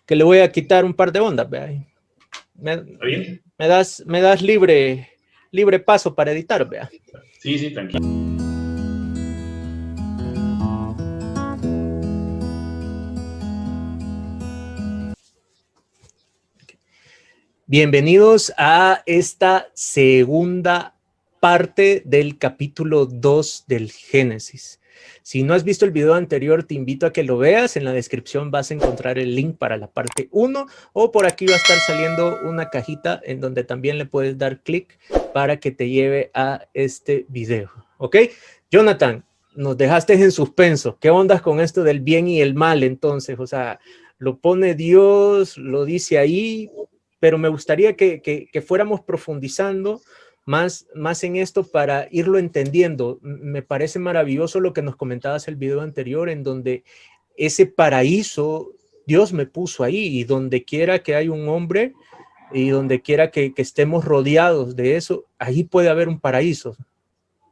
que le voy a quitar un par de ondas, vea. ¿Está bien? Me das libre paso para editar, vea. Sí, sí, tranquilo. Bienvenidos a esta segunda parte del capítulo 2 del Génesis. Si no has visto el video anterior, te invito a que lo veas. En la descripción vas a encontrar el link para la parte 1 o por aquí va a estar saliendo una cajita en donde también le puedes dar clic para que te lleve a este video. ¿Ok? Jonathan, nos dejaste en suspenso. ¿Qué ondas con esto del bien y el mal entonces? O sea, lo pone Dios, lo dice ahí, pero me gustaría que fuéramos profundizando más en esto para irlo entendiendo. Me parece maravilloso lo que nos comentabas el video anterior, en donde ese paraíso Dios me puso ahí, y donde quiera que hay un hombre y donde quiera que estemos rodeados de eso, ahí puede haber un paraíso.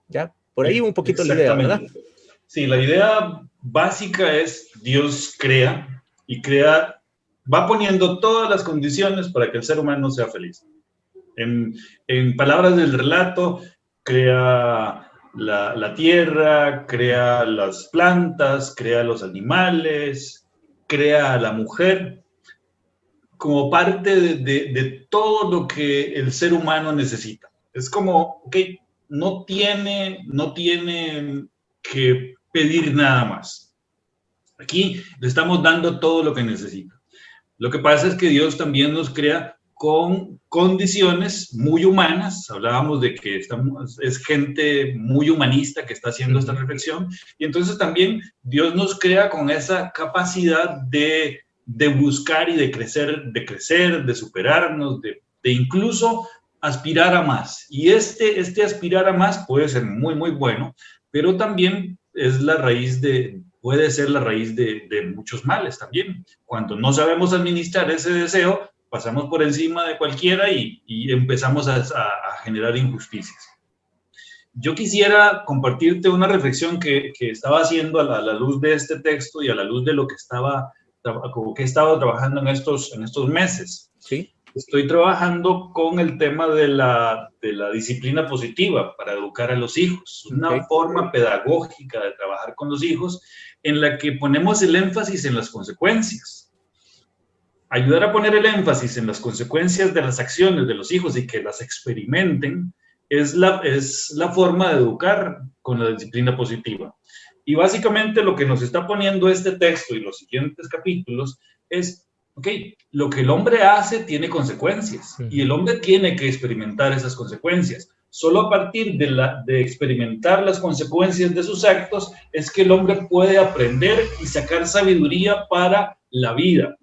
¿Ya? Por ahí un poquito la idea, ¿verdad? Sí, la idea básica es Dios crea y crea, va poniendo todas las condiciones para que el ser humano sea feliz. En palabras del relato, crea la tierra, crea las plantas, crea los animales, crea a la mujer, como parte de todo lo que el ser humano necesita. Es como, ok, no tiene que pedir nada más. Aquí le estamos dando todo lo que necesita. Lo que pasa es que Dios también nos crea con condiciones muy humanas. Hablábamos de que es gente muy humanista que está haciendo esta reflexión, y entonces también Dios nos crea con esa capacidad de buscar y de crecer, de superarnos, de incluso aspirar a más. Y este aspirar a más puede ser muy, muy bueno, pero también es la raíz puede ser la raíz de muchos males también. Cuando no sabemos administrar ese deseo, pasamos por encima de cualquiera y empezamos a generar injusticias. Yo quisiera compartirte una reflexión que estaba haciendo a la luz de este texto y a la luz de lo que he estado trabajando en estos meses. Sí. Estoy trabajando con el tema de la disciplina positiva para educar a los hijos, una forma pedagógica de trabajar con los hijos en la que ponemos el énfasis en las consecuencias. Ayudar a poner el énfasis en las consecuencias de las acciones de los hijos y que las experimenten es la forma de educar con la disciplina positiva. Y básicamente lo que nos está poniendo este texto y los siguientes capítulos es, ok, lo que el hombre hace tiene consecuencias y el hombre tiene que experimentar esas consecuencias. Solo a partir de experimentar las consecuencias de sus actos es que el hombre puede aprender y sacar sabiduría para la vida,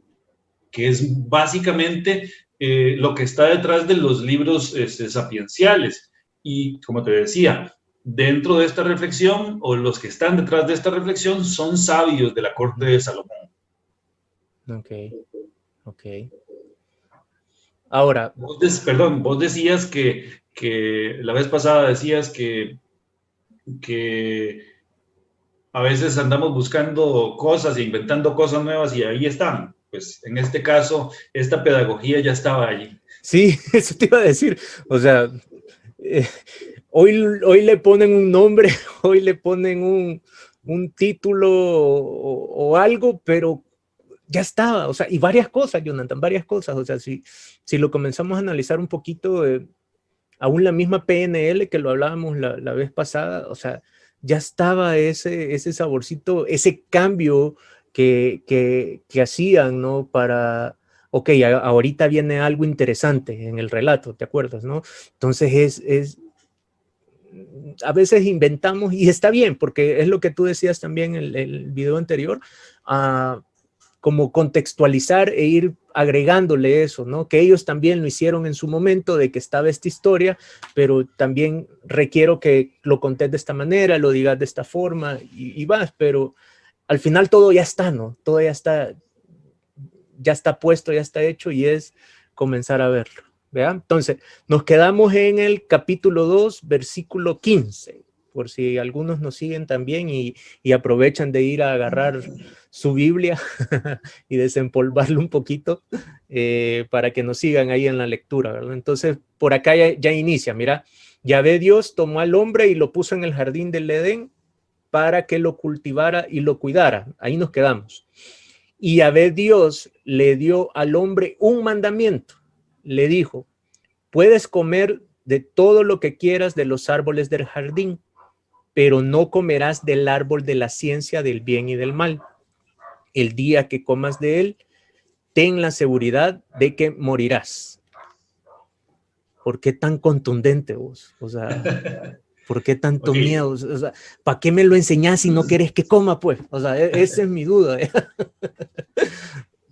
que es básicamente lo que está detrás de los libros sapienciales. Y como te decía, dentro de esta reflexión, o los que están detrás de esta reflexión, son sabios de la corte de Salomón. Ok. Ahora, vos decías que la vez pasada decías que a veces andamos buscando cosas e inventando cosas nuevas y ahí están. Pues en este caso, esta pedagogía ya estaba allí. Sí, eso te iba a decir. O sea, hoy le ponen un nombre, hoy le ponen un título o algo, pero ya estaba. O sea, y varias cosas, Jonathan, varias cosas. O sea, si lo comenzamos a analizar un poquito, aún la misma PNL que lo hablábamos la vez pasada, o sea, ya estaba ese saborcito, ese cambio que hacían, ¿no? Para, ok, ahorita viene algo interesante en el relato, ¿te acuerdas, no? Entonces a veces inventamos, y está bien, porque es lo que tú decías también en el video anterior, como contextualizar e ir agregándole eso, ¿no? Que ellos también lo hicieron en su momento, de que estaba esta historia, pero también requiero que lo contés de esta manera, lo digas de esta forma y vas, pero al final todo ya está, ¿no? Todo ya está puesto, ya está hecho, y es comenzar a verlo, ¿vea? Entonces, nos quedamos en el capítulo 2, versículo 15. por si algunos nos siguen también y aprovechan de ir a agarrar su Biblia y desempolvarlo un poquito para que nos sigan ahí en la lectura, ¿verdad? Entonces, por acá ya inicia, mira, Yahvé Dios tomó al hombre y lo puso en el jardín del Edén para que lo cultivara y lo cuidara. Ahí nos quedamos. Y Yahvé Dios le dio al hombre un mandamiento. Le dijo, puedes comer de todo lo que quieras de los árboles del jardín, pero no comerás del árbol de la ciencia del bien y del mal. El día que comas de él, ten la seguridad de que morirás. ¿Por qué tan contundente vos? O sea, ¿por qué tanto miedo? O sea, ¿para qué me lo enseñás si no querés que coma, pues? O sea, esa es mi duda.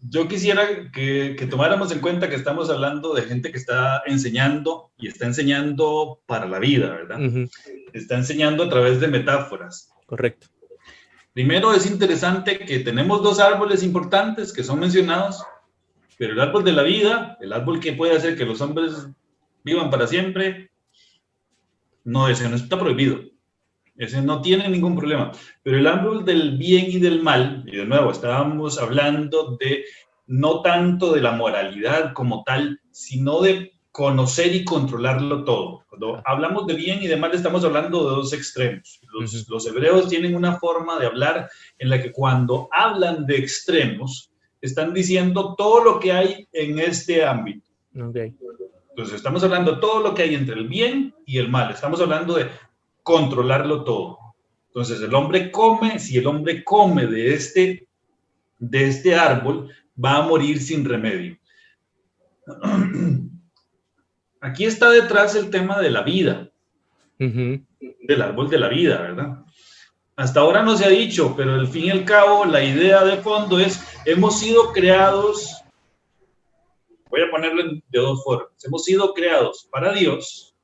Yo quisiera que tomáramos en cuenta que estamos hablando de gente que está enseñando y está enseñando para la vida, ¿verdad? Está enseñando a través de metáforas. Correcto. Primero, es interesante que tenemos dos árboles importantes que son mencionados, pero el árbol de la vida, el árbol que puede hacer que los hombres vivan para siempre, no, ese no está prohibido. Ese no tiene ningún problema. Pero el árbol del bien y del mal, y de nuevo, estábamos hablando de no tanto de la moralidad como tal, sino de conocer y controlarlo todo. Cuando hablamos de bien y de mal, estamos hablando de dos extremos. Los hebreos tienen una forma de hablar en la que cuando hablan de extremos, están diciendo todo lo que hay en este ámbito. Okay. Entonces, estamos hablando de todo lo que hay entre el bien y el mal. Estamos hablando de controlarlo todo. Entonces, el hombre come, si el hombre come de este árbol, va a morir sin remedio. Aquí está detrás el tema de la vida, del árbol de la vida, ¿verdad? Hasta ahora no se ha dicho, pero al fin y al cabo, la idea de fondo es, hemos sido creados, voy a ponerlo de dos formas, hemos sido creados para Dios,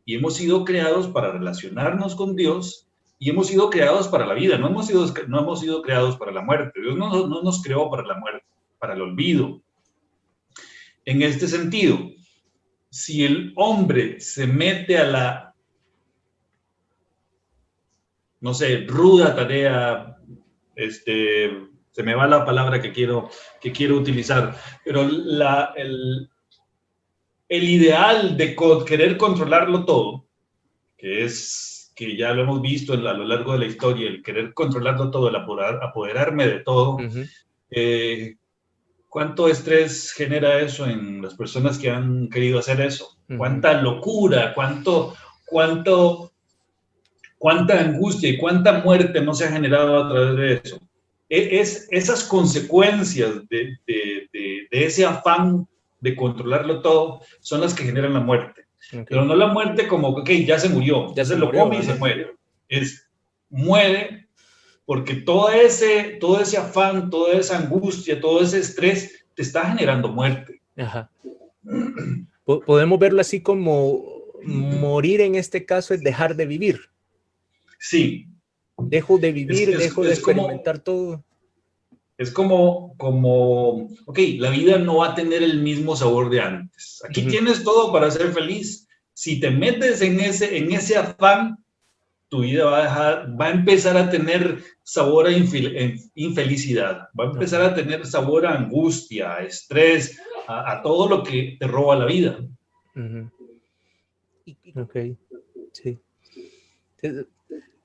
y hemos sido creados para relacionarnos con Dios, y hemos sido creados para la vida, no hemos sido creados para la muerte. Dios no nos creó para la muerte, para el olvido. En este sentido, si el hombre se mete a la, no sé, ruda tarea, se me va la palabra que quiero utilizar, pero el ideal de querer controlarlo todo, que ya lo hemos visto a lo largo de la historia, el querer controlarlo todo, el apoderarme de todo, ¿cuánto estrés genera eso en las personas que han querido hacer eso? ¿Cuánta locura, cuánta angustia y cuánta muerte no se ha generado a través de eso? Esas consecuencias de ese afán de controlarlo todo son las que generan la muerte. Okay. Pero no la muerte como, ok, ya se murió, ya se lo come y se muere. Muere porque todo ese afán, toda esa angustia, todo ese estrés te está generando muerte. Ajá. Podemos verlo así como morir en este caso es dejar de vivir. Sí. Dejo de vivir, dejo de experimentar todo. Es como, ok, la vida no va a tener el mismo sabor de antes. Aquí tienes todo para ser feliz. Si te metes en ese afán, tu vida va a empezar a tener sabor a infelicidad. Va a empezar a tener sabor a angustia, a estrés, a todo lo que te roba la vida. Ok, sí.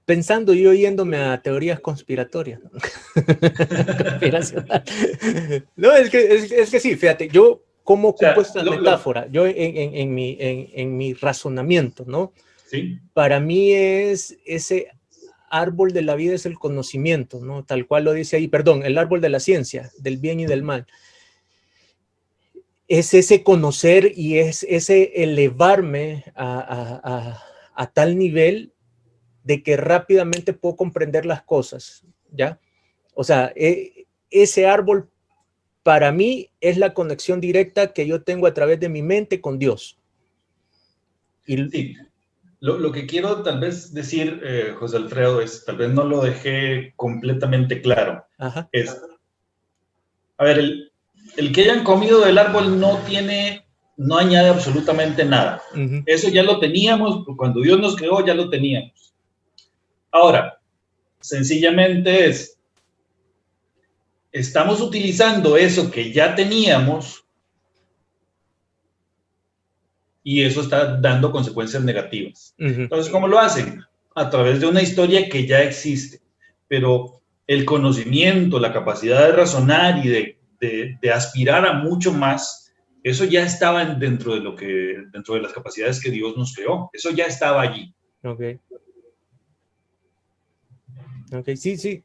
Pensando yo yéndome a teorías conspiratorias. No, es que sí, fíjate, yo como ocupo esta metáfora, yo en mi razonamiento, ¿no? Sí. Para mí es ese árbol de la vida es el conocimiento, ¿no? Tal cual lo dice ahí, perdón, el árbol de la ciencia, del bien y del mal. Es ese conocer y es ese elevarme a tal nivel de que rápidamente puedo comprender las cosas, ¿ya? O sea, ese árbol para mí es la conexión directa que yo tengo a través de mi mente con Dios. Sí, lo que quiero tal vez decir, José Alfredo, es, tal vez no lo dejé completamente claro. Ajá. A ver, el que hayan comido del árbol no añade absolutamente nada. Eso ya lo teníamos, cuando Dios nos creó ya lo teníamos. Ahora, sencillamente estamos utilizando eso que ya teníamos y eso está dando consecuencias negativas. Entonces, ¿cómo lo hacen? A través de una historia que ya existe, pero el conocimiento, la capacidad de razonar y de aspirar a mucho más, eso ya estaba dentro de las capacidades que Dios nos creó. Eso ya estaba allí. Ok, sí,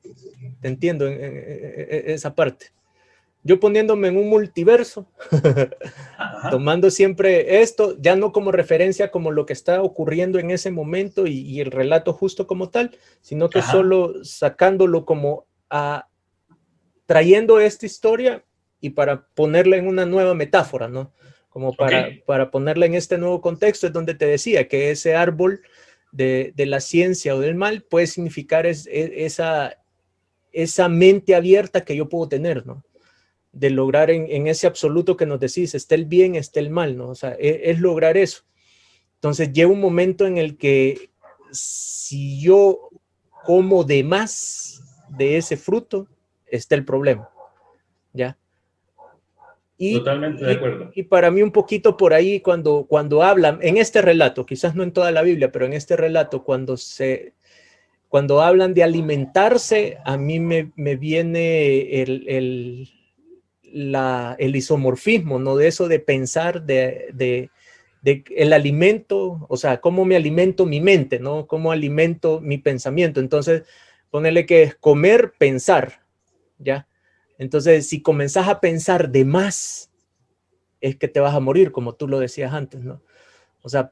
te entiendo esa parte. Yo poniéndome en un multiverso, tomando siempre esto, ya no como referencia como lo que está ocurriendo en ese momento y el relato justo como tal, sino que solo sacándolo como trayendo esta historia y para ponerla en una nueva metáfora, ¿no? Como para ponerla en este nuevo contexto, es donde te decía que ese árbol de la ciencia o del mal puede significar esa mente abierta que yo puedo tener, ¿no? De lograr en ese absoluto que nos decís, esté el bien, esté el mal, ¿no? O sea, es lograr eso. Entonces llega un momento en el que si yo como de más de ese fruto, está el problema, ¿ya? Totalmente de acuerdo. Y para mí un poquito por ahí cuando hablan, en este relato, quizás no en toda la Biblia, pero en este relato, cuando hablan de alimentarse, a mí me viene el isomorfismo, ¿no? De eso de pensar de el alimento, o sea, cómo me alimento mi mente, ¿no? Cómo alimento mi pensamiento. Entonces, ponerle que es comer, pensar, ¿ya? Entonces, si comenzás a pensar de más, es que te vas a morir, como tú lo decías antes, ¿no? O sea,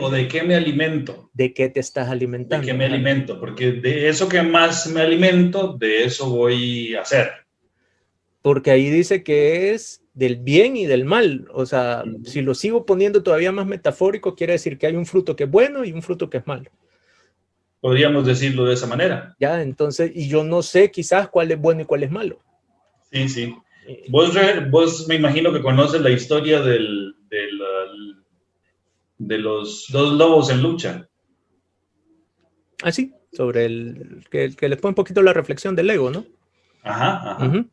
¿O de qué me alimento? ¿De qué te estás alimentando? ¿De qué me alimento? Porque de eso que más me alimento, de eso voy a hacer. Porque ahí dice que es del bien y del mal. O sea, si lo sigo poniendo todavía más metafórico, quiere decir que hay un fruto que es bueno y un fruto que es malo. Podríamos decirlo de esa manera. Ya, entonces, y yo no sé quizás cuál es bueno y cuál es malo. Sí, sí. Vos me imagino que conoces la historia de los dos lobos en lucha. Ah, sí, sobre que les pone un poquito la reflexión del ego, ¿no? Ajá. Okay.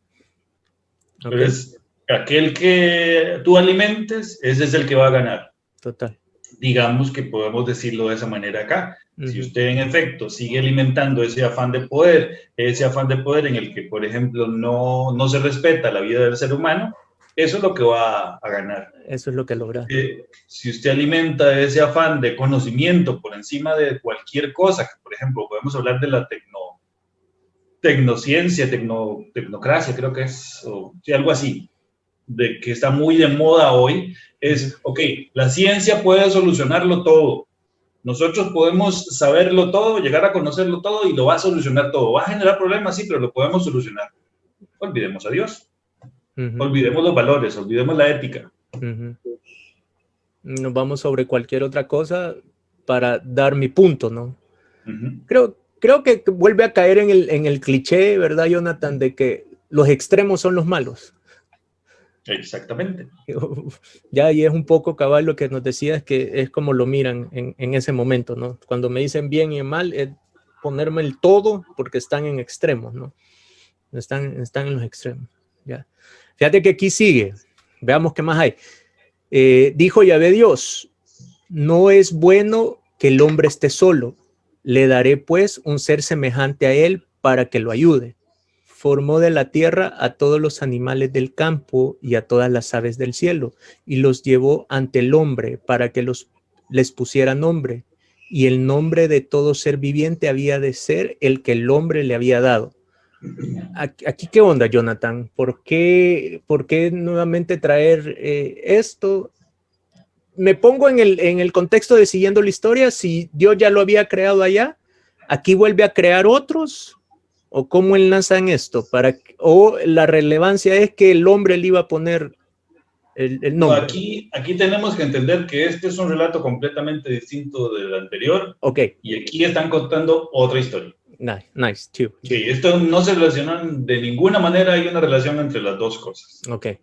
Entonces, aquel que tú alimentes, ese es el que va a ganar. Total. Digamos que podemos decirlo de esa manera acá. Si usted en efecto sigue alimentando ese afán de poder en el que, por ejemplo, no se respeta la vida del ser humano, eso es lo que va a ganar. Eso es lo que logra. Si usted alimenta ese afán de conocimiento por encima de cualquier cosa, que por ejemplo podemos hablar de la tecnociencia, tecnocracia, creo que es, o algo así, de que está muy de moda hoy, es, ok, la ciencia puede solucionarlo todo. Nosotros podemos saberlo todo, llegar a conocerlo todo y lo va a solucionar todo. Va a generar problemas, sí, pero lo podemos solucionar. Olvidemos a Dios. Olvidemos los valores, olvidemos la ética. Nos vamos sobre cualquier otra cosa para dar mi punto, ¿no? Creo que vuelve a caer en el cliché, ¿verdad, Jonathan? De que los extremos son los malos. Exactamente. Ya, y es un poco cabal lo que nos decías, que es como lo miran en ese momento, ¿no? Cuando me dicen bien y mal, es ponerme el todo porque están en extremos, ¿no? Están en los extremos, ya. Fíjate que aquí sigue, veamos qué más hay. Dijo Yahvé Dios, no es bueno que el hombre esté solo, le daré pues un ser semejante a él para que lo ayude. Formó de la tierra a todos los animales del campo y a todas las aves del cielo, y los llevó ante el hombre para que les pusiera nombre, y el nombre de todo ser viviente había de ser el que el hombre le había dado. Aquí, ¿qué onda, Jonathan? ¿Por qué nuevamente traer esto? Me pongo en el contexto de siguiendo la historia, si Dios ya lo había creado allá, aquí vuelve a crear otros, o cómo enlazan esto, o la relevancia es que el hombre le iba a poner el nombre. No, aquí tenemos que entender que este es un relato completamente distinto del anterior. Okay. Y aquí están contando otra historia. Nice, chill. Sí, esto no se relacionan de ninguna manera, hay una relación entre las dos cosas. Okay.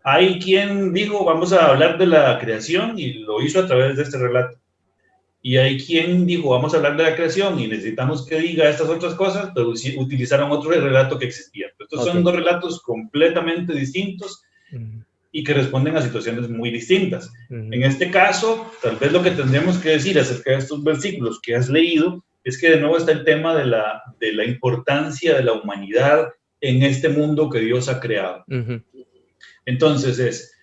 Hay quien dijo, vamos a hablar de la creación y lo hizo a través de este relato. Y hay quien dijo, vamos a hablar de la creación y necesitamos que diga estas otras cosas, pero utilizaron otro relato que existía. Estos son dos relatos completamente distintos y que responden a situaciones muy distintas. En este caso, tal vez lo que tendríamos que decir acerca de estos versículos que has leído es que de nuevo está el tema de la importancia de la humanidad en este mundo que Dios ha creado. Entonces,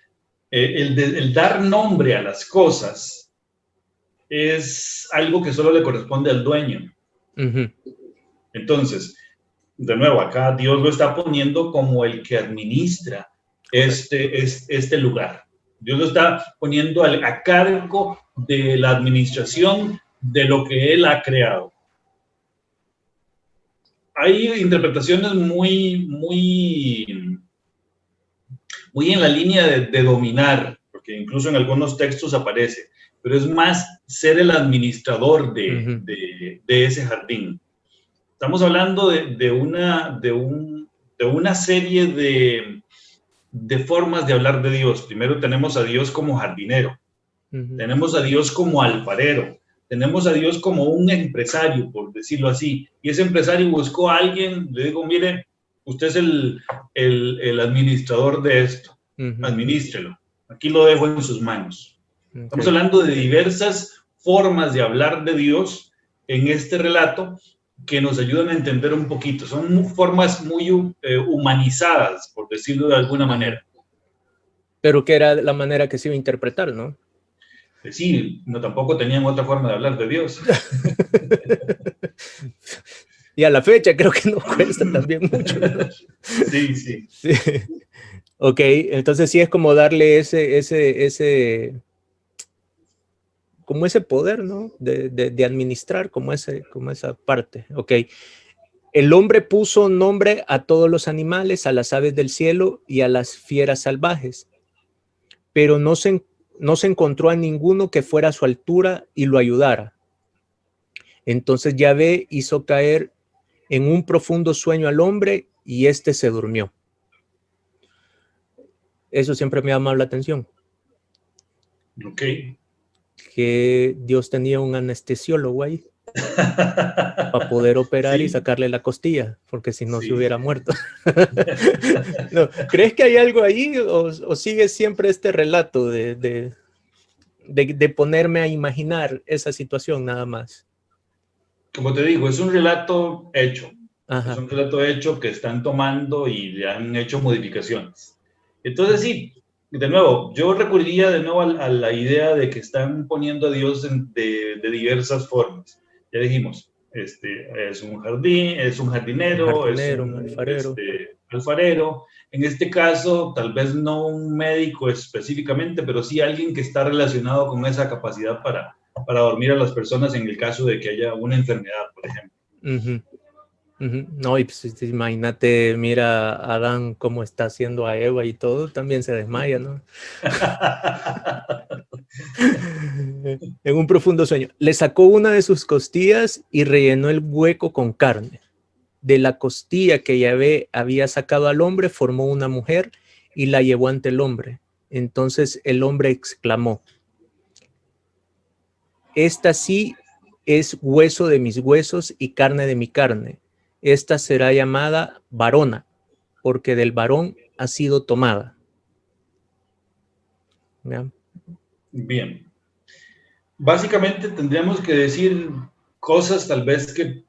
el dar nombre a las cosas es algo que solo le corresponde al dueño. Entonces, de nuevo, acá Dios lo está poniendo como el que administra este lugar. Dios lo está poniendo a cargo de la administración de lo que Él ha creado. Hay interpretaciones muy en la línea de dominar, porque incluso en algunos textos aparece, pero es más ser el administrador de ese jardín. Estamos hablando de una serie de formas de hablar de Dios. Primero tenemos a Dios como jardinero, tenemos a Dios como alfarero, tenemos a Dios como un empresario, por decirlo así, y ese empresario buscó a alguien, le digo, mire, usted es el administrador de esto, administrelo, aquí lo dejo en sus manos. Estamos hablando de diversas formas de hablar de Dios en este relato que nos ayudan a entender un poquito. Son formas muy humanizadas, por decirlo de alguna manera. Pero que era la manera que se iba a interpretar, ¿no? Sí, no, tampoco tenían otra forma de hablar de Dios. Y a la fecha creo que no cuesta también mucho, ¿no? Sí. Ok, entonces sí es como darle como ese poder, ¿no? De administrar como esa parte. Ok. El hombre puso nombre a todos los animales, a las aves del cielo y a las fieras salvajes, pero no se encontró a ninguno que fuera a su altura y lo ayudara. Entonces Yahvé hizo caer en un profundo sueño al hombre y éste se durmió. Eso siempre me ha llamado la atención. Ok. Que Dios tenía un anestesiólogo ahí para poder operar y sacarle la costilla, porque si no se hubiera muerto. No, ¿crees que hay algo ahí o sigues siempre este relato de ponerme a imaginar esa situación nada más? Como te digo, es un relato hecho. Ajá. Es un relato hecho que están tomando y le han hecho modificaciones. Entonces sí, de nuevo, yo recurriría de nuevo a la idea de que están poniendo a Dios de diversas formas. Ya dijimos, es un jardín, es un jardinero, un alfarero. Alfarero. En este caso, tal vez no un médico específicamente, pero sí alguien que está relacionado con esa capacidad para dormir a las personas en el caso de que haya una enfermedad, por ejemplo. No, y pues, imagínate, mira a Adán cómo está haciendo a Eva y todo, también se desmaya, ¿no? En un profundo sueño. Le sacó una de sus costillas y rellenó el hueco con carne. De la costilla que Yahvé había sacado al hombre, formó una mujer y la llevó ante el hombre. Entonces el hombre exclamó: esta sí es hueso de mis huesos y carne de mi carne. Esta será llamada varona, porque del varón ha sido tomada. ¿Vean? Bien. Básicamente tendríamos que decir cosas tal vez que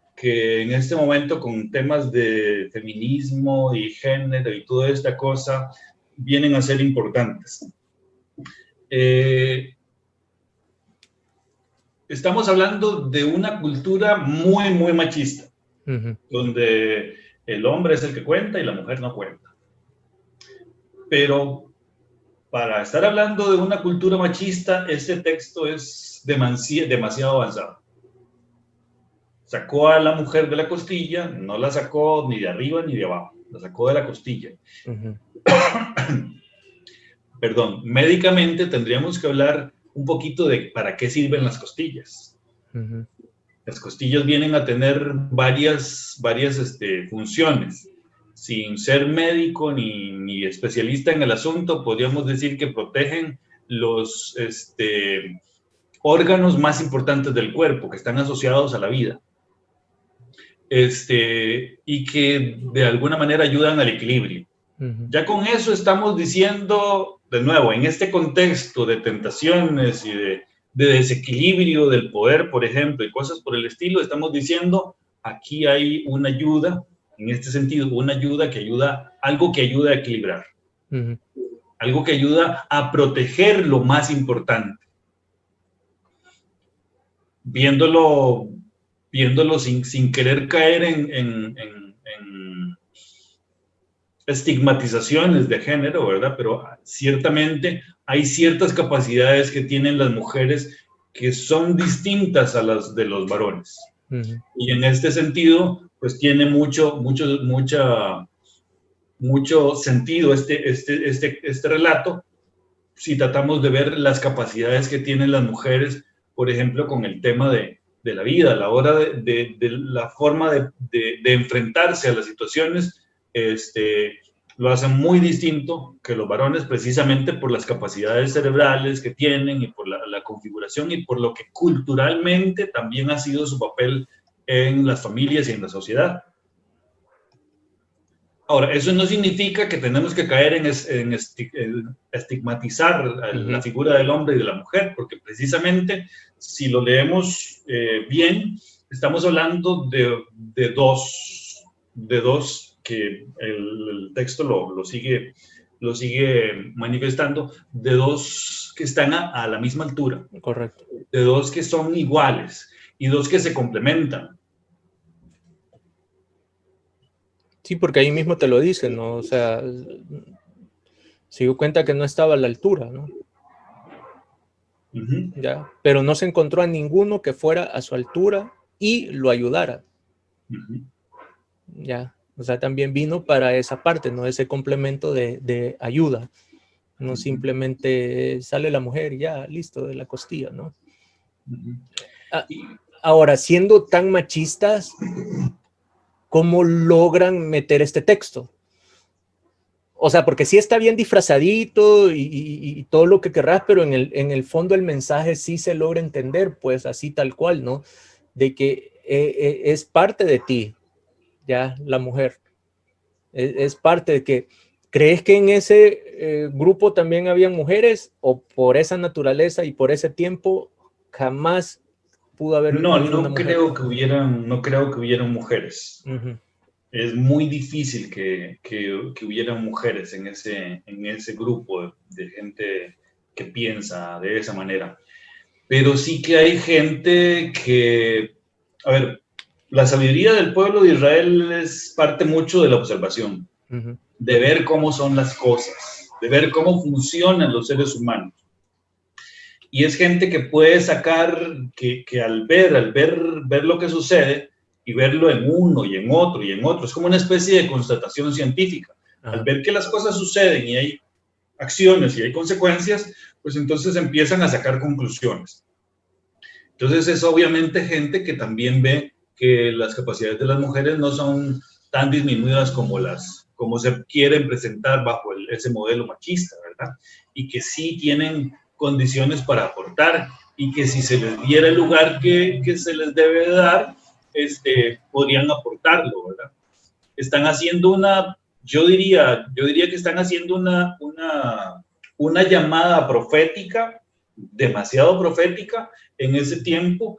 en este momento con temas de feminismo y género y toda esta cosa vienen a ser importantes. Estamos hablando de una cultura muy machista, donde el hombre es el que cuenta y la mujer no cuenta. Pero para estar hablando de una cultura machista, este texto es demasiado avanzado. Sacó a la mujer de la costilla, no la sacó ni de arriba ni de abajo, la sacó de la costilla. Perdón, médicamente tendríamos que hablar un poquito de para qué sirven las costillas. Las costillas vienen a tener varias funciones. Sin ser médico ni especialista en el asunto, podríamos decir que protegen órganos más importantes del cuerpo que están asociados a la vida. Y que de alguna manera ayudan al equilibrio. Ya con eso estamos diciendo, de nuevo, en este contexto de tentaciones y de desequilibrio del poder, por ejemplo, y cosas por el estilo, estamos diciendo, aquí hay una ayuda, en este sentido, una ayuda que ayuda, algo que ayuda a equilibrar, algo que ayuda a proteger lo más importante, viéndolo sin querer caer en estigmatizaciones de género, ¿verdad? Pero ciertamente hay ciertas capacidades que tienen las mujeres que son distintas a las de los varones. Y en este sentido, pues tiene mucho sentido este relato si tratamos de ver las capacidades que tienen las mujeres, por ejemplo, con el tema de la vida, a la hora de la forma de enfrentarse a las situaciones, lo hacen muy distinto que los varones, precisamente por las capacidades cerebrales que tienen y por la configuración y por lo que culturalmente también ha sido su papel en las familias y en la sociedad. Ahora, eso no significa que tenemos que caer en estigmatizar la figura del hombre y de la mujer, porque precisamente si lo leemos bien, estamos hablando de dos que el texto lo sigue manifestando, de dos que están a la misma altura. Correcto. De dos que son iguales y dos que se complementan. Sí, porque ahí mismo te lo dicen, ¿no? O sea, se dio cuenta que no estaba a la altura, ¿no? ¿Ya? Pero no se encontró a ninguno que fuera a su altura y lo ayudara. ¿Ya? O sea, también vino para esa parte, ¿no? Ese complemento de ayuda. No simplemente sale la mujer y ya, listo, de la costilla, ¿no? Ahora, siendo tan machistas, ¿cómo logran meter este texto? O sea, porque sí está bien disfrazadito y todo lo que querrás, pero en el fondo el mensaje sí se logra entender, pues así tal cual, ¿no? De que es parte de ti, ya, la mujer. Es parte de que, ¿crees que en ese grupo también habían mujeres o por esa naturaleza y por ese tiempo jamás pudo haber habido una mujer? No creo que hubieran mujeres. Es muy difícil que hubieran mujeres en ese grupo de gente que piensa de esa manera. Pero sí que hay gente que, a ver, la sabiduría del pueblo de Israel es parte mucho de la observación, de ver cómo son las cosas, de ver cómo funcionan los seres humanos. Y es gente que puede sacar, que al ver lo que sucede y verlo en uno y en otro y en otro, es como una especie de constatación científica. Al ver que las cosas suceden y hay acciones y hay consecuencias, pues entonces empiezan a sacar conclusiones. Entonces es obviamente gente que también ve que las capacidades de las mujeres no son tan disminuidas como se quieren presentar bajo ese modelo machista, ¿verdad? Y que sí tienen condiciones para aportar y que si se les diera el lugar que se les debe dar, podrían aportarlo, ¿verdad? Están haciendo yo diría que están haciendo una llamada profética, demasiado profética en ese tiempo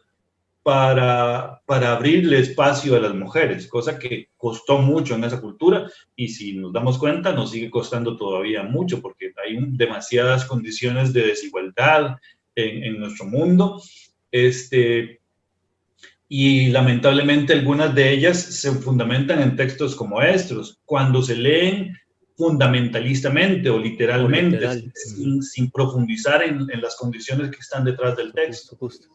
para abrirle espacio a las mujeres, cosa que costó mucho en esa cultura y si nos damos cuenta nos sigue costando todavía mucho porque hay demasiadas condiciones de desigualdad en nuestro mundo y lamentablemente algunas de ellas se fundamentan en textos como estos, cuando se leen fundamentalistamente o literalmente, sin profundizar en las condiciones que están detrás del texto. Justo.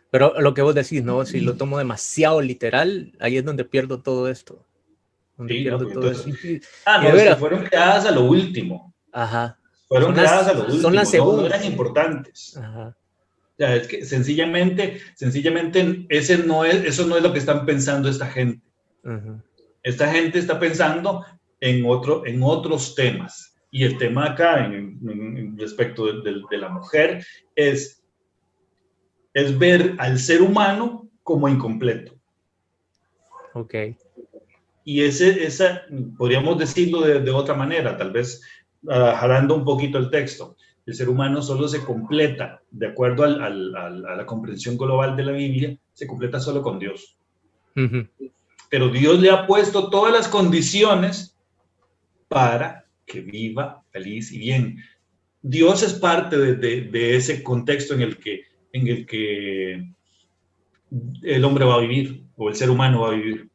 Pero lo que vos decís, ¿no? Si lo tomo demasiado literal, ahí es donde pierdo todo esto. Fueron creadas a lo último. Ajá. Fueron creadas a lo último. Son las segundas. No eran importantes. Ajá. O sea, es que sencillamente eso no es lo que están pensando esta gente. Esta gente está pensando en otros temas. Y el tema acá, respecto de la mujer, es es ver al ser humano como incompleto. Ok. Y esa podríamos decirlo de otra manera, tal vez jalando un poquito el texto. El ser humano solo se completa, de acuerdo a la comprensión global de la Biblia, se completa solo con Dios. Pero Dios le ha puesto todas las condiciones para que viva feliz y bien. Dios es parte de ese contexto en el que el hombre va a vivir, o el ser humano va a vivir.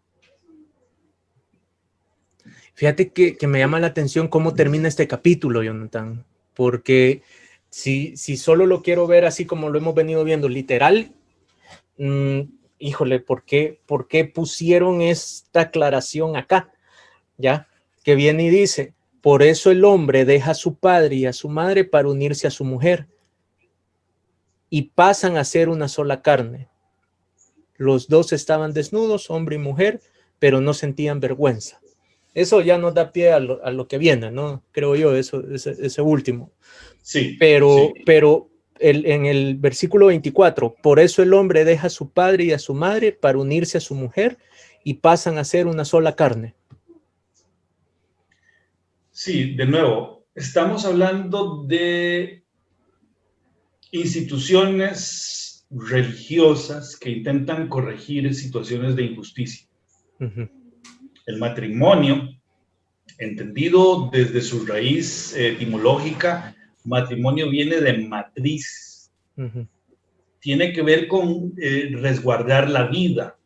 Fíjate que me llama la atención cómo termina este capítulo, Jonathan, porque si solo lo quiero ver así como lo hemos venido viendo, literal, híjole, ¿por qué pusieron esta aclaración acá? ¿Ya? Que viene y dice, por eso el hombre deja a su padre y a su madre para unirse a su mujer y pasan a ser una sola carne. Los dos estaban desnudos, hombre y mujer, pero no sentían vergüenza. Eso ya nos da pie a lo que viene, ¿no? Creo yo, ese último. Sí. Pero en el versículo 24, por eso el hombre deja a su padre y a su madre para unirse a su mujer y pasan a ser una sola carne. Sí, de nuevo, estamos hablando de instituciones religiosas que intentan corregir situaciones de injusticia. El matrimonio, entendido desde su raíz etimológica, matrimonio viene de matriz. Tiene que ver con resguardar la vida,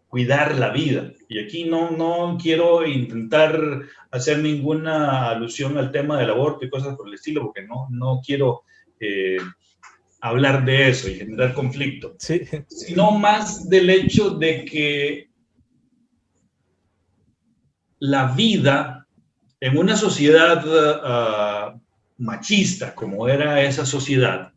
cuidar la vida. Y aquí no quiero intentar hacer ninguna alusión al tema del aborto y cosas por el estilo, porque no quiero hablar de eso y generar conflicto, sí, sino más del hecho de que la vida en una sociedad machista, como era esa sociedad,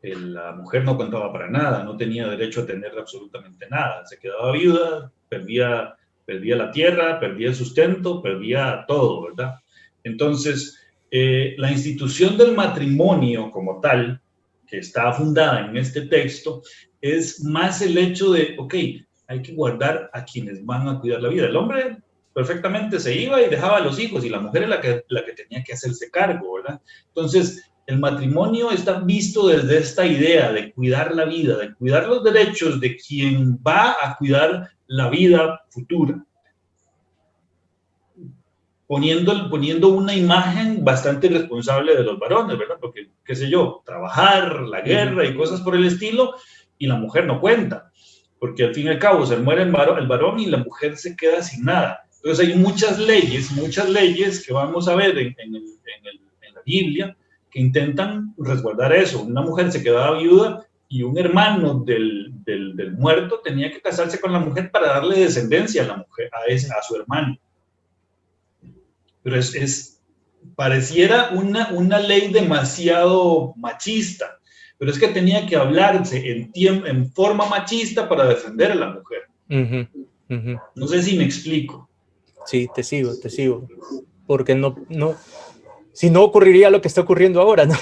la mujer no contaba para nada, no tenía derecho a tener absolutamente nada, se quedaba viuda, perdía la tierra, perdía el sustento, perdía todo, ¿verdad? Entonces, la institución del matrimonio como tal, que está fundada en este texto, es más el hecho de, ok, hay que guardar a quienes van a cuidar la vida. El hombre perfectamente se iba y dejaba a los hijos, y la mujer es la que tenía que hacerse cargo, ¿verdad? Entonces, el matrimonio está visto desde esta idea de cuidar la vida, de cuidar los derechos de quien va a cuidar la vida futura, poniendo una imagen bastante irresponsable de los varones, ¿verdad? Porque, qué sé yo, trabajar, la guerra y cosas por el estilo, y la mujer no cuenta, porque al fin y al cabo se muere el varón y la mujer se queda sin nada. Entonces hay muchas leyes que vamos a ver en la Biblia que intentan resguardar eso. Una mujer se quedaba viuda y un hermano del muerto tenía que casarse con la mujer para darle descendencia a la mujer, a su hermano. Pero pareciera una ley demasiado machista, pero es que tenía que hablarse en forma machista para defender a la mujer. No sé si me explico. Sí, te sigo, porque si no ocurriría lo que está ocurriendo ahora, ¿no?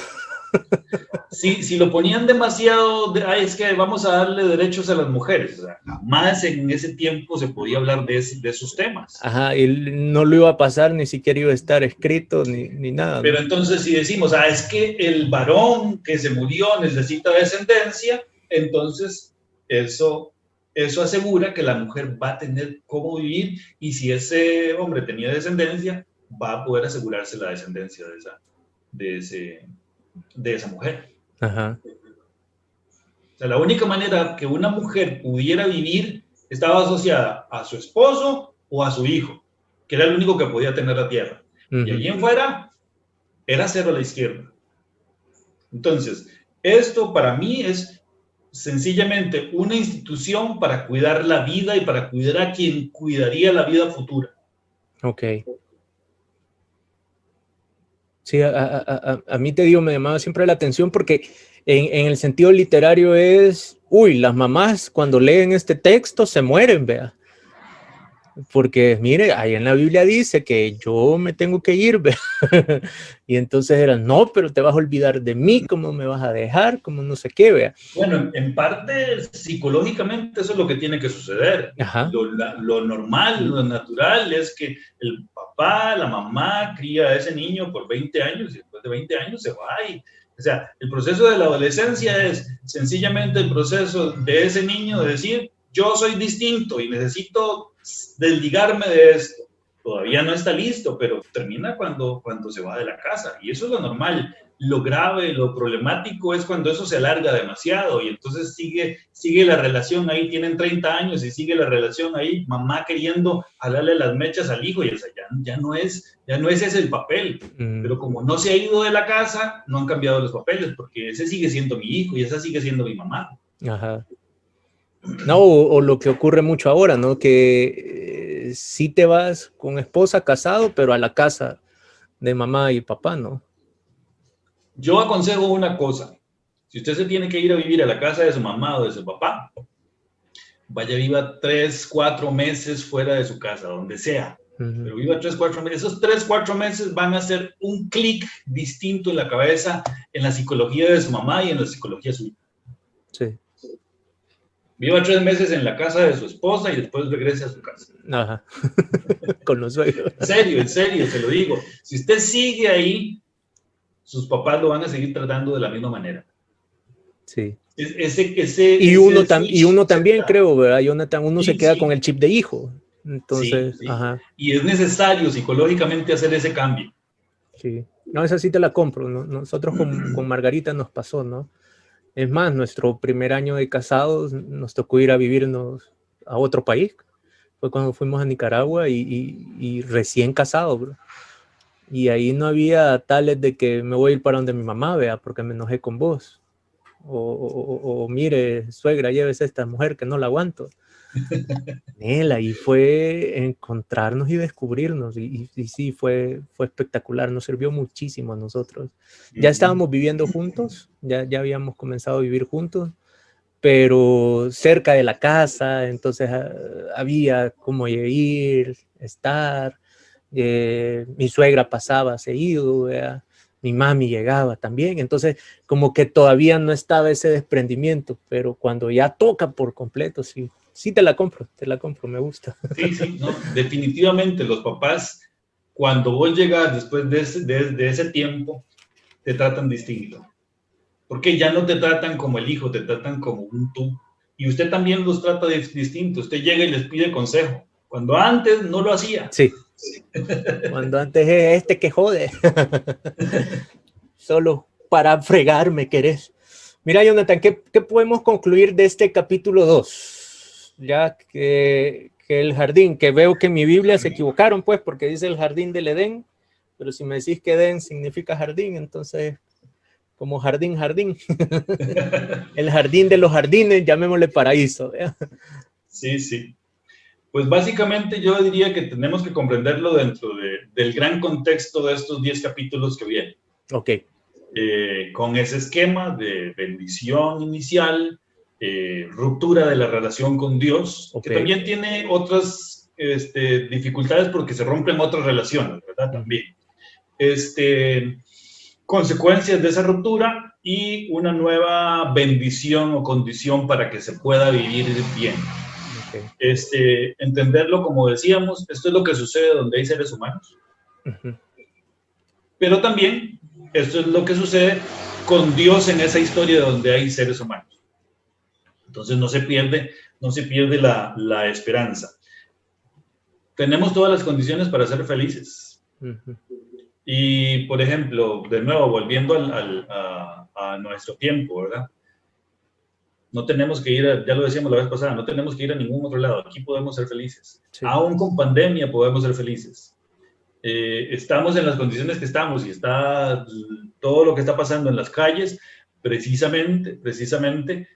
Si lo ponían demasiado, es que vamos a darle derechos a las mujeres, jamás en ese tiempo se podía hablar de esos temas. Ajá, y no lo iba a pasar, ni siquiera iba a estar escrito, ni nada. Pero entonces si decimos, es que el varón que se murió necesita descendencia, entonces eso asegura que la mujer va a tener cómo vivir, y si hombre tenía descendencia, va a poder asegurarse la descendencia de esa mujer. Ajá. O sea, la única manera que una mujer pudiera vivir estaba asociada a su esposo o a su hijo, que era el único que podía tener la tierra. Y allí en fuera era cero a la izquierda. Entonces, esto para mí es sencillamente una institución para cuidar la vida y para cuidar a quien cuidaría la vida futura. Ok. Sí, a mí te digo, me llamaba siempre la atención porque en el sentido literario es, las mamás cuando leen este texto se mueren, vea. porque mire, ahí en la Biblia dice que yo me tengo que ir, y entonces era, no, pero te vas a olvidar de mí, ¿cómo me vas a dejar? ¿Cómo no sé qué, vea? Bueno, en parte psicológicamente eso es lo que tiene que suceder. Lo normal, lo natural es que el papá, la mamá cría a ese niño por 20 años y después de 20 años se va. O sea, el proceso de la adolescencia es sencillamente el proceso de ese niño de decir, yo soy distinto y necesito desligarme de esto. Todavía no está listo, pero termina cuando se va de la casa. Y eso es lo normal. Lo grave, lo problemático es cuando eso se alarga demasiado y entonces sigue la relación ahí, tienen 30 años y sigue la relación ahí, mamá queriendo jalarle las mechas al hijo y o sea, ya no es ese el papel. Pero como no se ha ido de la casa, no han cambiado los papeles porque ese sigue siendo mi hijo y esa sigue siendo mi mamá. Ajá. No, o lo que ocurre mucho ahora, ¿no? Que sí te vas con esposa, casado, pero a la casa de mamá y papá, ¿no? Yo aconsejo una cosa. Si usted se tiene que ir a vivir a la casa de su mamá o de su papá, vaya, viva 3, 4 meses fuera de su casa, donde sea. Pero viva 3, 4 meses. Esos 3, 4 meses van a hacer un clic distinto en la cabeza, en la psicología de su mamá y en la psicología suya. Sí. Viva 3 meses en la casa de su esposa y después regrese a su casa. Ajá. Con los suegros. En serio, se lo digo. Si usted sigue ahí, sus papás lo van a seguir tratando de la misma manera. Sí. Y uno también, creo, ¿verdad, Jonathan? Uno se queda con el chip de hijo. Entonces, sí. Ajá. Y es necesario psicológicamente hacer ese cambio. Sí. No, esa sí te la compro, ¿no? Nosotros con Margarita nos pasó, ¿no? Es más, nuestro primer año de casados nos tocó ir a vivirnos a otro país. Fue cuando fuimos a Nicaragua y recién casados, bro. Y ahí no había tales de que me voy a ir para donde mi mamá, vea, porque me enojé con vos. O mire, suegra, llévese a esta mujer que no la aguanto. Ahí fue encontrarnos y descubrirnos. Y sí, fue espectacular. Nos sirvió muchísimo a nosotros. Ya estábamos viviendo juntos, ya habíamos comenzado a vivir juntos, pero cerca de la casa, entonces había cómo ir, estar. Mi suegra pasaba seguido, ¿verdad? Mi mami llegaba también, entonces como que todavía no estaba ese desprendimiento, pero cuando ya toca por completo, sí te la compro, me gusta. Sí, no, definitivamente los papás, cuando vos llegas después de ese tiempo, te tratan distinto, porque ya no te tratan como el hijo, te tratan como un tú, y usted también los trata distinto, usted llega y les pide consejo, cuando antes no lo hacía. Sí. Cuando antes es que jode. Solo para fregarme querés. Mira, Jonathan, ¿qué podemos concluir de este capítulo 2? Ya que el jardín, que veo que en mi Biblia se equivocaron, pues, porque dice el jardín del Edén, pero si me decís que Edén significa jardín, entonces, como jardín. El jardín de los jardines, llamémosle paraíso. ¿Eh? Sí. Pues básicamente yo diría que tenemos que comprenderlo dentro del gran contexto de estos 10 capítulos que vienen. Ok. Con ese esquema de bendición inicial, ruptura de la relación con Dios, okay, que también tiene otras dificultades porque se rompen otras relaciones, ¿verdad? También. Consecuencias de esa ruptura y una nueva bendición o condición para que se pueda vivir bien. Okay. Entenderlo, como decíamos, esto es lo que sucede donde hay seres humanos. Pero también esto es lo que sucede con Dios en esa historia donde hay seres humanos. Entonces no se pierde la esperanza. Tenemos todas las condiciones para ser felices. Y, por ejemplo, de nuevo, volviendo a nuestro tiempo, ¿verdad? No tenemos que ir, ya lo decíamos la vez pasada, no tenemos que ir a ningún otro lado. Aquí podemos ser felices. Sí. Aún con pandemia podemos ser felices. Estamos en las condiciones que estamos y está todo lo que está pasando en las calles, precisamente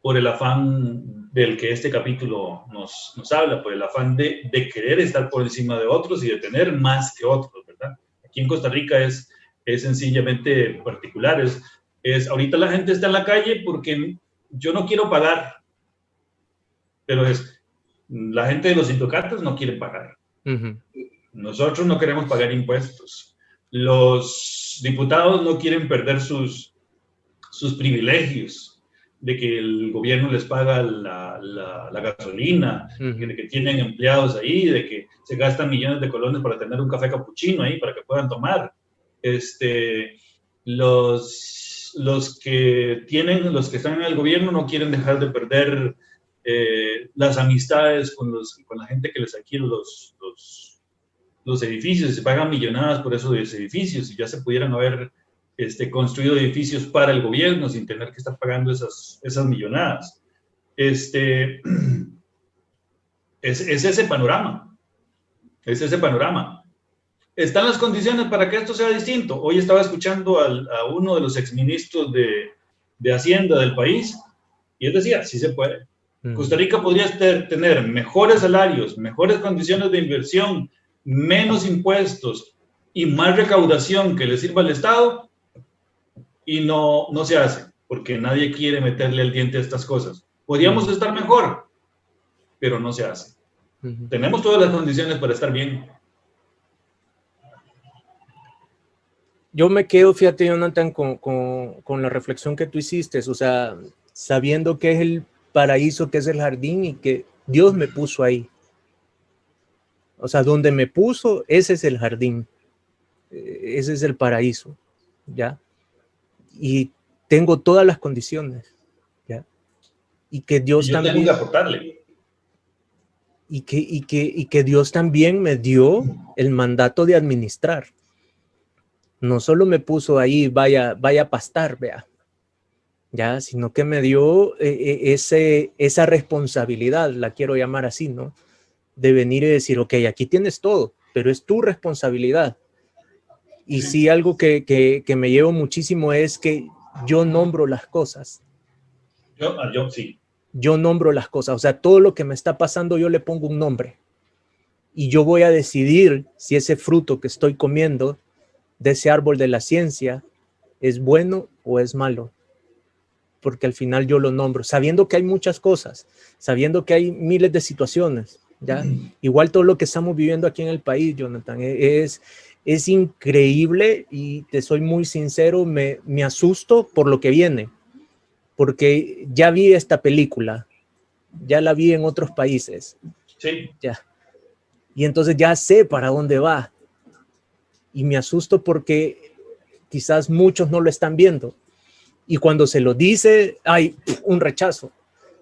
por el afán del que este capítulo nos habla, por el afán de querer estar por encima de otros y de tener más que otros, ¿verdad? Aquí en Costa Rica es sencillamente particular. Ahorita la gente está en la calle porque yo no quiero pagar, pero La gente de los sindicatos no quiere pagar. Nosotros no queremos pagar impuestos. Los diputados no quieren perder sus privilegios de que el gobierno les paga la gasolina, de que tienen empleados ahí, de que se gastan millones de colones para tener un café capuchino ahí para que puedan tomar. Los que están en el gobierno no quieren dejar de perder las amistades con la gente que les adquiere los edificios. Se pagan millonadas por esos edificios y ya se pudieran haber construido edificios para el gobierno sin tener que estar pagando esas millonadas. Es ese panorama. Es ese panorama. ¿Están las condiciones para que esto sea distinto? Hoy estaba escuchando a uno de los exministros de Hacienda del país y él decía, sí se puede. Costa Rica podría tener mejores salarios, mejores condiciones de inversión, menos impuestos y más recaudación que le sirva al Estado, y no se hace, porque nadie quiere meterle el diente a estas cosas. Podríamos estar mejor, pero no se hace. Tenemos todas las condiciones para estar bien. Yo me quedo, fíjate, Jonathan, con la reflexión que tú hiciste, o sea, sabiendo que es el paraíso, que es el jardín y que Dios me puso ahí. O sea, donde me puso, ese es el jardín, ese es el paraíso, ¿ya? Y tengo todas las condiciones, ¿ya? Y que Dios también... tengo que aportarle. Y que Dios también me dio el mandato de administrar. No solo me puso ahí, vaya a pastar, vea, ya, sino que me dio esa responsabilidad, la quiero llamar así, ¿no? De venir y decir, ok, aquí tienes todo, pero es tu responsabilidad. Y sí, algo que me llevo muchísimo es que yo nombro las cosas. Yo sí. Yo nombro las cosas, o sea, todo lo que me está pasando yo le pongo un nombre. Y yo voy a decidir si ese fruto que estoy comiendo de ese árbol de la ciencia es bueno o es malo. Porque al final yo lo nombro, sabiendo que hay muchas cosas, sabiendo que hay miles de situaciones, ¿ya? Igual todo lo que estamos viviendo aquí en el país, Jonathan, es increíble y te soy muy sincero, me asusto por lo que viene, porque ya vi esta película, ya la vi en otros países. Sí. Ya. Y entonces ya sé para dónde va. Y me asusto porque quizás muchos no lo están viendo. Y cuando se lo dice, hay un rechazo.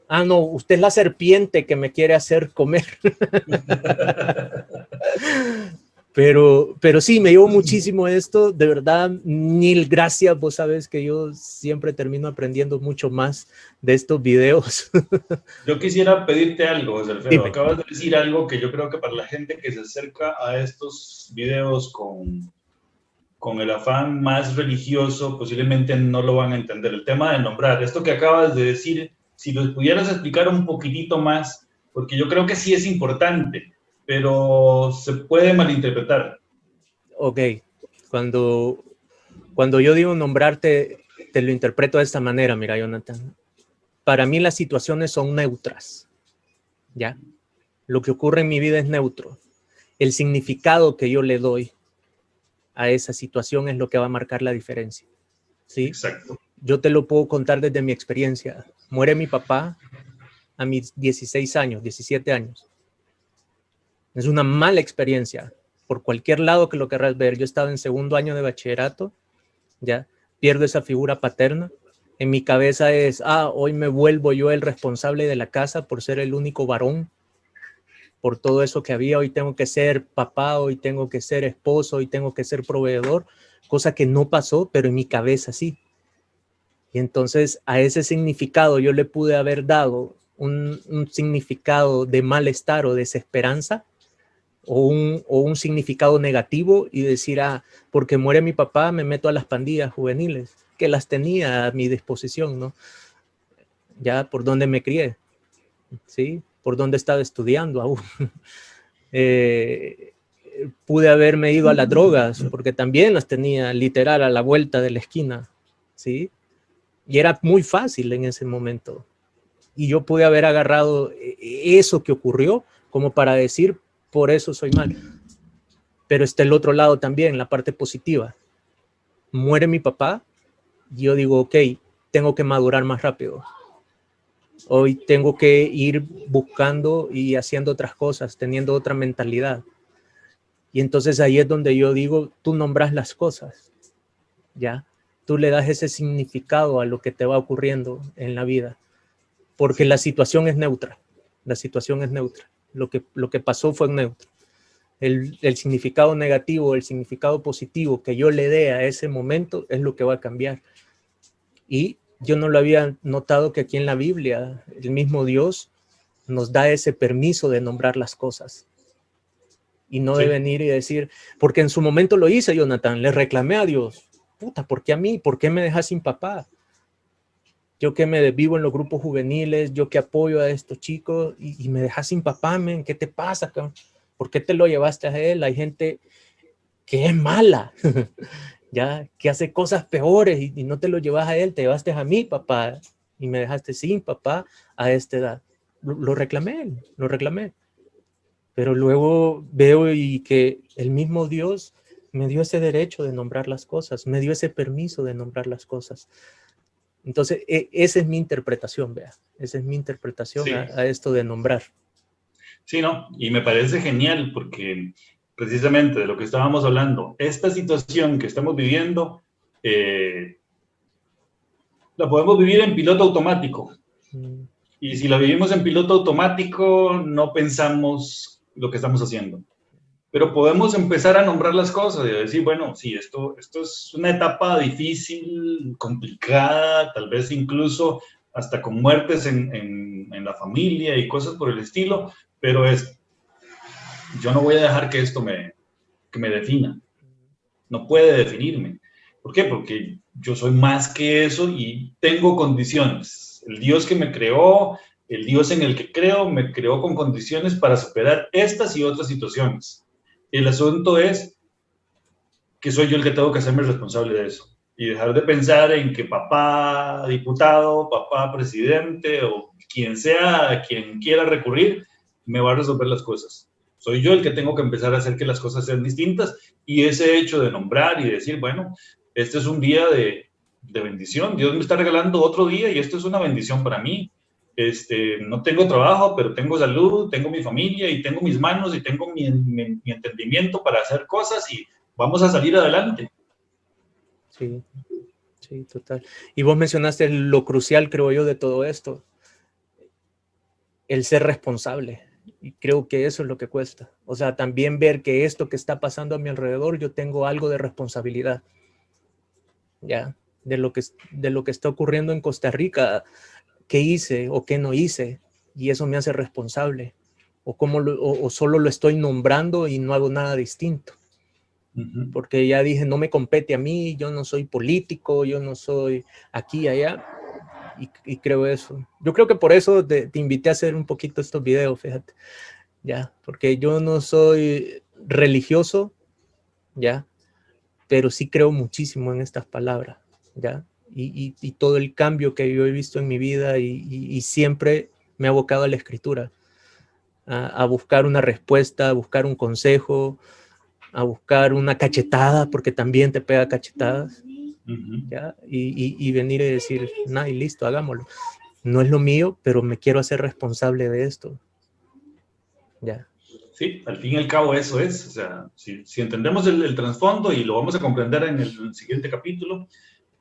Ah, no, usted es la serpiente que me quiere hacer comer. Pero sí, me llevo muchísimo esto. De verdad, mil gracias. Vos sabes que yo siempre termino aprendiendo mucho más de estos videos. Yo quisiera pedirte algo, José Alfredo. Dime. Acabas de decir algo que yo creo que para la gente que se acerca a estos videos con el afán más religioso, posiblemente no lo van a entender. El tema de nombrar, esto que acabas de decir, si lo pudieras explicar un poquitito más, porque yo creo que sí es importante, pero se puede malinterpretar. Ok, cuando yo digo nombrarte, te lo interpreto de esta manera, mira, Jonathan. Para mí las situaciones son neutras, ¿ya? Lo que ocurre en mi vida es neutro. El significado que yo le doy a esa situación es lo que va a marcar la diferencia, ¿sí? Exacto. Yo te lo puedo contar desde mi experiencia. Muere mi papá a mis 16 años, 17 años. Es una mala experiencia, por cualquier lado que lo querrás ver. Yo estaba en segundo año de bachillerato, ya, pierdo esa figura paterna. En mi cabeza es, hoy me vuelvo yo el responsable de la casa por ser el único varón, por todo eso que había. Hoy tengo que ser papá, hoy tengo que ser esposo, hoy tengo que ser proveedor, cosa que no pasó, pero en mi cabeza sí. Y entonces a ese significado yo le pude haber dado un significado de malestar o desesperanza, o un significado negativo y decir, porque muere mi papá me meto a las pandillas juveniles, que las tenía a mi disposición, ¿no? Ya por donde me crié, ¿sí? Por donde estaba estudiando aún. Pude haberme ido a las drogas, porque también las tenía literal a la vuelta de la esquina, ¿sí? Y era muy fácil en ese momento, Y yo pude haber agarrado eso que ocurrió como para decir, por eso soy mal. Pero está el otro lado también, la parte positiva. Muere mi papá, y yo digo, ok, tengo que madurar más rápido. Hoy tengo que ir buscando y haciendo otras cosas, teniendo otra mentalidad. Y entonces ahí es donde yo digo, tú nombras las cosas, ¿ya? Tú le das ese significado a lo que te va ocurriendo en la vida. Porque la situación es neutra. La situación es neutra. Lo que pasó fue neutro. El significado negativo, el significado positivo que yo le dé a ese momento es lo que va a cambiar. Y yo no lo había notado que aquí en la Biblia el mismo Dios nos da ese permiso de nombrar las cosas. Y no de venir y decir, porque en su momento lo hice, Jonathan, le reclamé a Dios. Puta, ¿por qué a mí? ¿Por qué me dejas sin papá? Yo que me desvivo en los grupos juveniles, yo que apoyo a estos chicos y me dejas sin papá, men, ¿qué te pasa, cabrón? ¿Por qué te lo llevaste a él? Hay gente que es mala, ya, que hace cosas peores y no te lo llevas a él, te llevaste a mí, papá, y me dejaste sin papá a esta edad. Lo reclamé. Pero luego veo y que el mismo Dios me dio ese derecho de nombrar las cosas, me dio ese permiso de nombrar las cosas. Entonces, esa es mi interpretación, vea. Esa es mi interpretación Sí. a esto de nombrar. Sí, ¿no? Y me parece genial porque precisamente de lo que estábamos hablando, esta situación que estamos viviendo, la podemos vivir en piloto automático. Y si la vivimos en piloto automático, no pensamos lo que estamos haciendo. Pero podemos empezar a nombrar las cosas y decir, bueno, sí, esto es una etapa difícil, complicada, tal vez incluso hasta con muertes en la familia y cosas por el estilo, pero yo no voy a dejar que esto que me defina. No puede definirme. ¿Por qué? Porque yo soy más que eso y tengo condiciones. El Dios que me creó, el Dios en el que creo, me creó con condiciones para superar estas y otras situaciones. El asunto es que soy yo el que tengo que hacerme responsable de eso y dejar de pensar en que papá diputado, papá presidente o quien sea a quien quiera recurrir me va a resolver las cosas. Soy yo el que tengo que empezar a hacer que las cosas sean distintas y ese hecho de nombrar y decir, bueno, este es un día de bendición, Dios me está regalando otro día y esto es una bendición para mí. No tengo trabajo, pero tengo salud, tengo mi familia y tengo mis manos y tengo mi entendimiento para hacer cosas y vamos a salir adelante. Sí, sí, total. Y vos mencionaste lo crucial, creo yo, de todo esto, el ser responsable. Y creo que eso es lo que cuesta. O sea, también ver que esto que está pasando a mi alrededor, yo tengo algo de responsabilidad, ¿ya? De lo que está ocurriendo en Costa Rica, qué hice o qué no hice, y eso me hace responsable. O solo lo estoy nombrando y no hago nada distinto. Porque ya dije, no me compete a mí, yo no soy político, yo no soy aquí y allá, y creo eso. Yo creo que por eso te invité a hacer un poquito estos videos, fíjate, ya, porque yo no soy religioso, ya, pero sí creo muchísimo en estas palabras, ya, y todo el cambio que yo he visto en mi vida y siempre me he abocado a la escritura, a buscar una respuesta, a buscar un consejo, a buscar una cachetada, porque también te pega cachetadas, ¿ya? Y venir y decir, y listo, hagámoslo. No es lo mío, pero me quiero hacer responsable de esto. ¿Ya? Sí, al fin y al cabo eso es. O sea, si entendemos el trasfondo y lo vamos a comprender en el siguiente capítulo,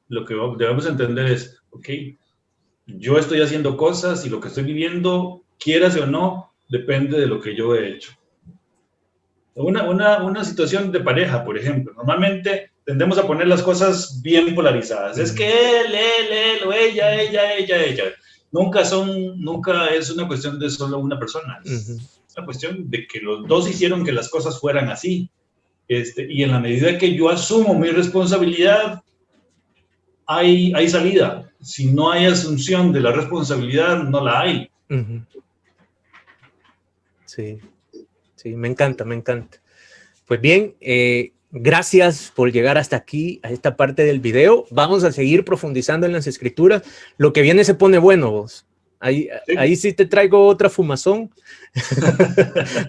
lo que debemos entender es, ok, yo estoy haciendo cosas y lo que estoy viviendo, quieras o no, depende de lo que yo he hecho. Una situación de pareja, por ejemplo, normalmente tendemos a poner las cosas bien polarizadas. Es que él, o ella. Nunca es una cuestión de solo una persona. Es una cuestión de que los dos hicieron que las cosas fueran así. Y en la medida que yo asumo mi responsabilidad, hay salida. Si no hay asunción de la responsabilidad, no la hay. Sí, sí, me encanta. Pues bien, gracias por llegar hasta aquí, a esta parte del video. Vamos a seguir profundizando en las escrituras. Lo que viene se pone bueno, vos. Ahí sí te traigo otra fumazón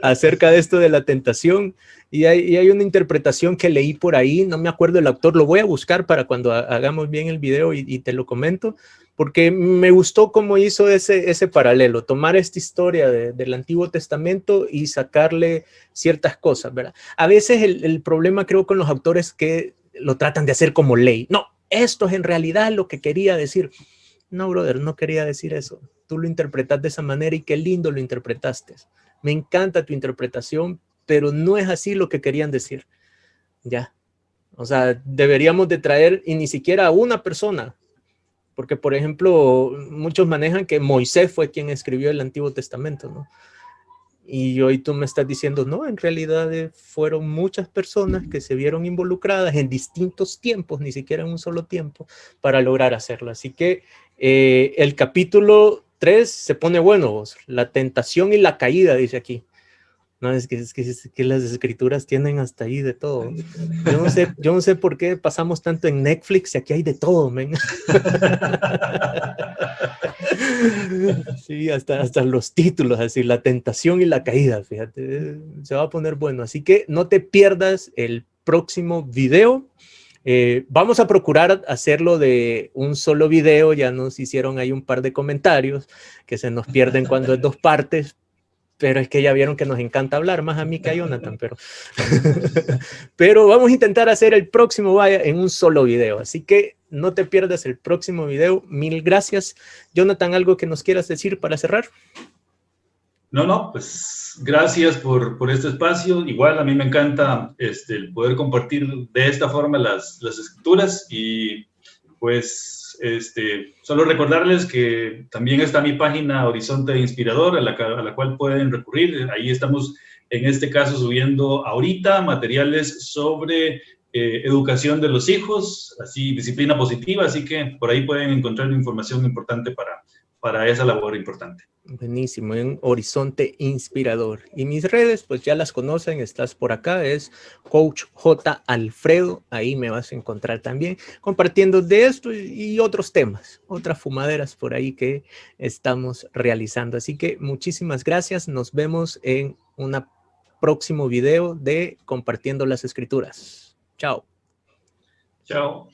acerca de esto de la tentación. Y hay una interpretación que leí por ahí, no me acuerdo el autor, lo voy a buscar para cuando hagamos bien el video y te lo comento, porque me gustó cómo hizo ese paralelo, tomar esta historia del Antiguo Testamento y sacarle ciertas cosas, ¿verdad? A veces el problema creo con los autores que lo tratan de hacer como ley. No, esto es en realidad lo que quería decir. No, brother, no quería decir eso. Tú lo interpretas de esa manera y qué lindo lo interpretaste. Me encanta tu interpretación, pero no es así lo que querían decir. Ya. O sea, deberíamos de traer y ni siquiera a una persona. Porque, por ejemplo, muchos manejan que Moisés fue quien escribió el Antiguo Testamento, ¿no? Y hoy tú me estás diciendo, no, en realidad fueron muchas personas que se vieron involucradas en distintos tiempos, ni siquiera en un solo tiempo, para lograr hacerlo. Así que el capítulo 3 se pone bueno, la tentación y la caída, dice aquí. No, es que las escrituras tienen hasta ahí de todo. Yo no sé por qué pasamos tanto en Netflix y aquí hay de todo, men. Sí, hasta los títulos, así, la tentación y la caída, fíjate, se va a poner bueno. Así que no te pierdas el próximo video. Vamos a procurar hacerlo de un solo video. Ya nos hicieron ahí un par de comentarios que se nos pierden cuando es 2 partes, pero es que ya vieron que nos encanta hablar, más a mí que a Jonathan, pero vamos a intentar hacer el próximo vaya en un solo video, así que no te pierdas el próximo video. Mil gracias. Jonathan, ¿algo que nos quieras decir para cerrar? No, pues gracias por este espacio. Igual a mí me encanta el poder compartir de esta forma las escrituras y pues solo recordarles que también está mi página Horizonte Inspirador a la cual pueden recurrir. Ahí estamos en este caso subiendo ahorita materiales sobre educación de los hijos, así disciplina positiva, así que por ahí pueden encontrar información importante para esa labor importante. Buenísimo, en Horizonte Inspirador. Y mis redes, pues ya las conocen, estás por acá, es Coach J. Alfredo, ahí me vas a encontrar también, compartiendo de esto y otros temas, otras fumaderas por ahí que estamos realizando. Así que muchísimas gracias, nos vemos en un próximo video de Compartiendo las Escrituras. Chao. Chao.